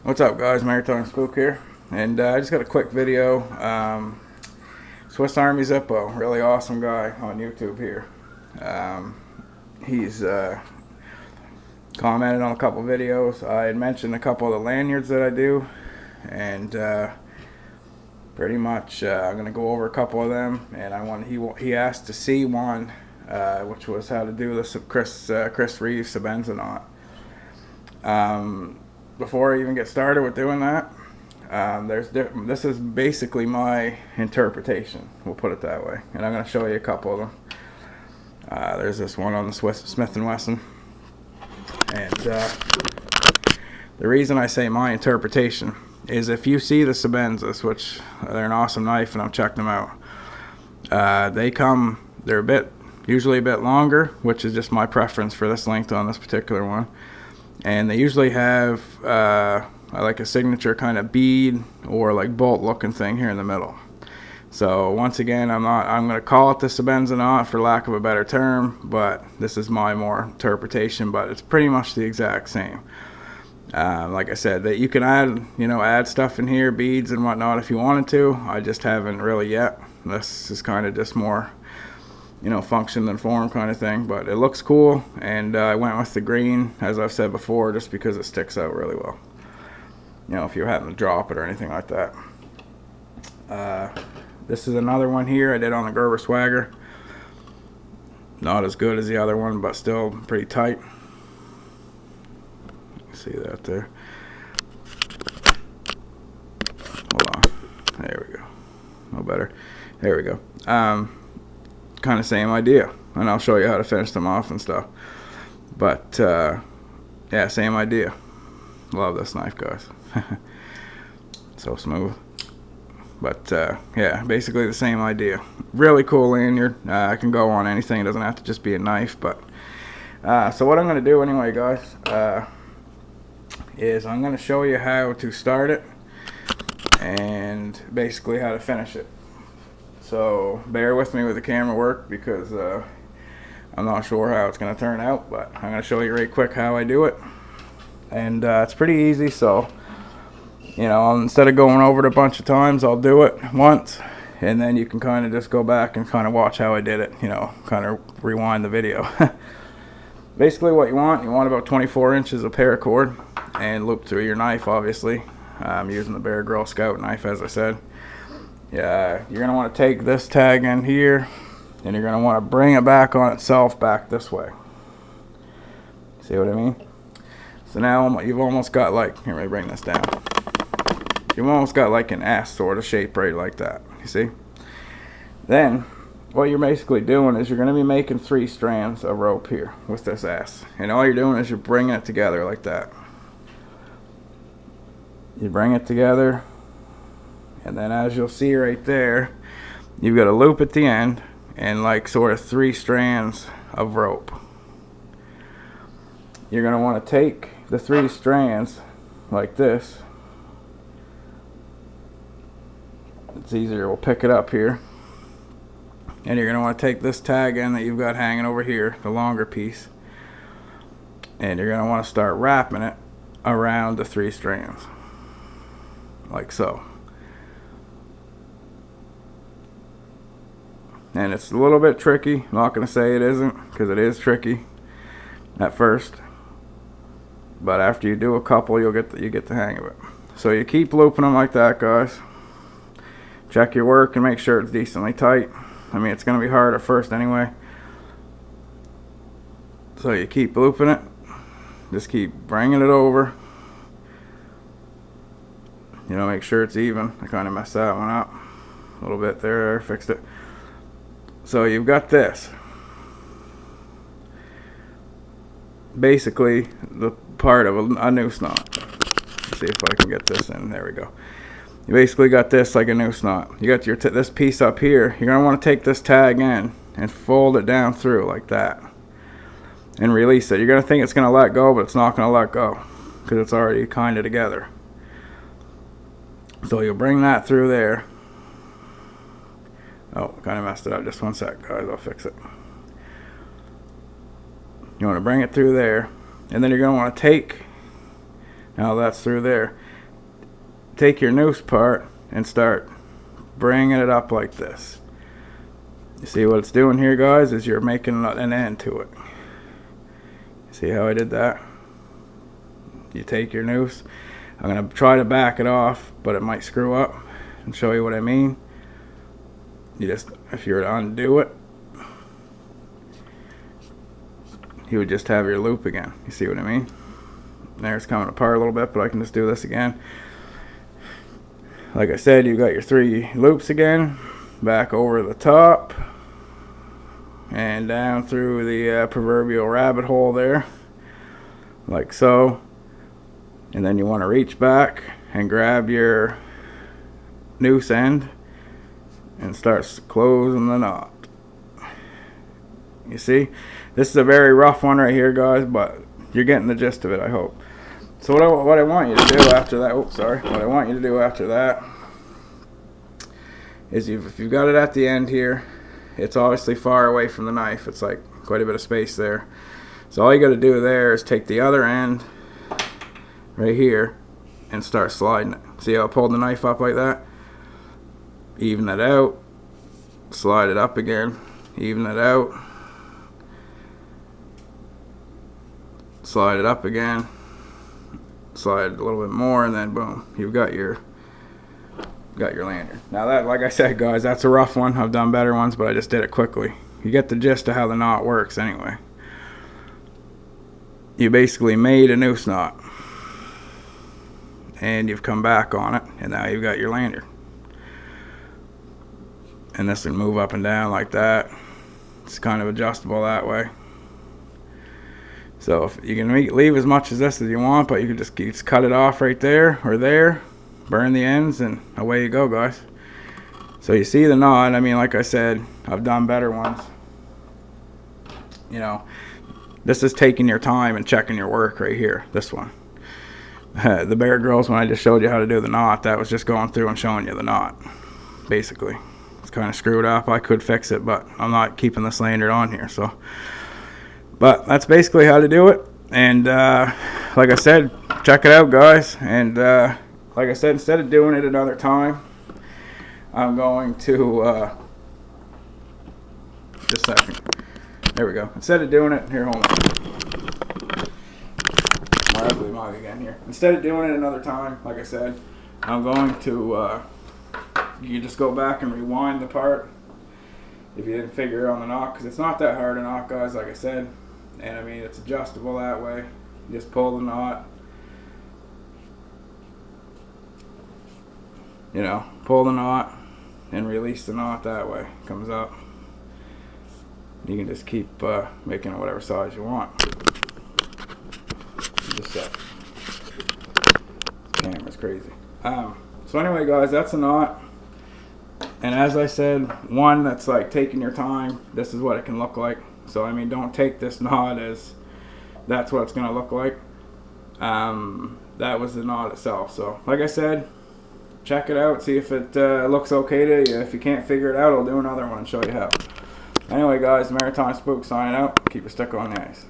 What's up, guys? Maritime Spook here, and I just got a quick video. Swiss Army Zippo, really awesome guy on YouTube here. He's commented on a couple videos. I had mentioned a couple of the lanyards that I do, and pretty much I'm gonna go over a couple of them. And he asked to see one, which was how to do this Chris Reeves Sebenza knot. Before I even get started with doing that, this is basically my interpretation, we'll put it that way, and I'm going to show you a couple of them. There's this one on the Smith & Wesson, and the reason I say my interpretation is if you see the Sebenzas, which they're an awesome knife and I've checked them out, they're usually a bit longer, which is just my preference for this length on this particular one. And they usually have like a signature kind of bead or like bolt looking thing here in the middle. So once again, I'm going to call it the Sebenza knot for lack of a better term, but this is my more interpretation, but it's pretty much the exact same. Like I said, that you can add stuff in here, beads and whatnot if you wanted to. I just haven't really yet. This is kind of just more function than form kind of thing, but it looks cool, and I went with the green, as I've said before, just because it sticks out really well. If you happen to drop it or anything like that. This is another one here I did on the Gerber Swagger. Not as good as the other one, but still pretty tight. See that there? Hold on. There we go. No better. There we go. Kind of same idea, and I'll show you how to finish them off and stuff, but yeah, same idea. Love this knife, guys. So smooth, but yeah, basically the same idea. Really cool lanyard. I can go on anything, it doesn't have to just be a knife. But so what I'm going to do anyway, guys, is I'm going to show you how to start it and basically how to finish it. So bear with me with the camera work, because I'm not sure how it's going to turn out, but I'm going to show you right quick how I do it. And it's pretty easy, so instead of going over it a bunch of times, I'll do it once, and then you can kind of just go back and kind of watch how I did it, kind of rewind the video. Basically what you want about 24 inches of paracord, and loop through your knife, obviously. I'm using the Bear Girl Scout knife, as I said. Yeah, you're going to want to take this tag in here, and you're going to want to bring it back on itself back this way. See what I mean? So now you've almost got like, here, let me bring this down. You've almost got like an S sort of shape right like that. You see? Then, what you're basically doing is you're going to be making 3 strands of rope here with this S. And all you're doing is you're bringing it together like that. You bring it together. And then as you'll see right there, you've got a loop at the end and like sort of 3 strands of rope. You're going to want to take the 3 strands like this. It's easier, we'll pick it up here. And you're going to want to take this tag in that you've got hanging over here, the longer piece. And you're going to want to start wrapping it around the 3 strands. Like so. And it's a little bit tricky. I'm not going to say it isn't, because it is tricky at first. But after you do a couple, you get the hang of it. So you keep looping them like that, guys. Check your work and make sure it's decently tight. I mean, it's going to be hard at first anyway. So you keep looping it. Just keep bringing it over. Make sure it's even. I kind of messed that one up a little bit there. Fixed it. So you've got this. Basically, the part of a noose knot. Let's see if I can get this in. There we go. You basically got this like a noose knot. You got this piece up here. You're going to want to take this tag in and fold it down through like that. And release it. You're going to think it's going to let go, but it's not going to let go, because it's already kind of together. So you'll bring that through there. Oh, kind of messed it up. Just one sec, guys. I'll fix it. You want to bring it through there, and then you're going to want to take, now that's through there, take your noose part and start bringing it up like this. You see what it's doing here, guys, is you're making an end to it. See how I did that? You take your noose. I'm going to try to back it off, but it might screw up, and show you what I mean. You just, if you were to undo it, you would just have your loop again. You see what I mean? There, it's coming apart a little bit, but I can just do this again. Like I said, you've got your 3 loops again, back over the top and down through the proverbial rabbit hole there, like so. And then you want to reach back and grab your noose end and start closing the knot. You see, this is a very rough one right here, guys, but you're getting the gist of it, I hope. So what I want you to do after that, what I want you to do after that is if you've got it at the end here, it's obviously far away from the knife. It's like quite a bit of space there. So all you got to do there is take the other end right here and start sliding it. See how I pulled the knife up like that? Even it out, slide it up again, even it out, slide it up again, slide it a little bit more, and then boom, you've got your lanyard. Now that, like I said, guys, that's a rough one. I've done better ones, but I just did it quickly. You get the gist of how the knot works anyway. You basically made a noose knot, and you've come back on it, and now you've got your lanyard. And this can move up and down like that. It's kind of adjustable that way. So if you can leave as much as this as you want, but you can just cut it off right there or there, burn the ends, and away you go, guys. So you see the knot. I mean, like I said, I've done better ones. You know, this is taking your time and checking your work right here, this one. The Bear Girls, when I just showed you how to do the knot, that was just going through and showing you the knot, basically. It's kind of screwed up. I could fix it, but I'm not keeping this lanyard on here. So, but that's basically how to do it. And like I said, check it out, guys. And like I said, instead of doing it another time, I'm going to just a second. There we go. Instead of doing it, here, hold on. My ugly mug again here. Instead of doing it another time, like I said, I'm going to you just go back and rewind the part if you didn't figure out on the knot, because it's not that hard a knot, guys, like I said. And I mean, it's adjustable that way. You just pull the knot, you know, pull the knot and release the knot that way. It comes up. You can just keep making it whatever size you want. Just set. Camera's crazy. So anyway, guys, that's a knot. And as I said, one that's like taking your time, this is what it can look like. So I mean, don't take this knot as that's what it's going to look like. That was the knot itself. So like I said, check it out, see if it looks okay to you. If you can't figure it out, I'll do another one and show you how. Anyway, guys, Maritime Spook signing out. Keep your stick on the ice.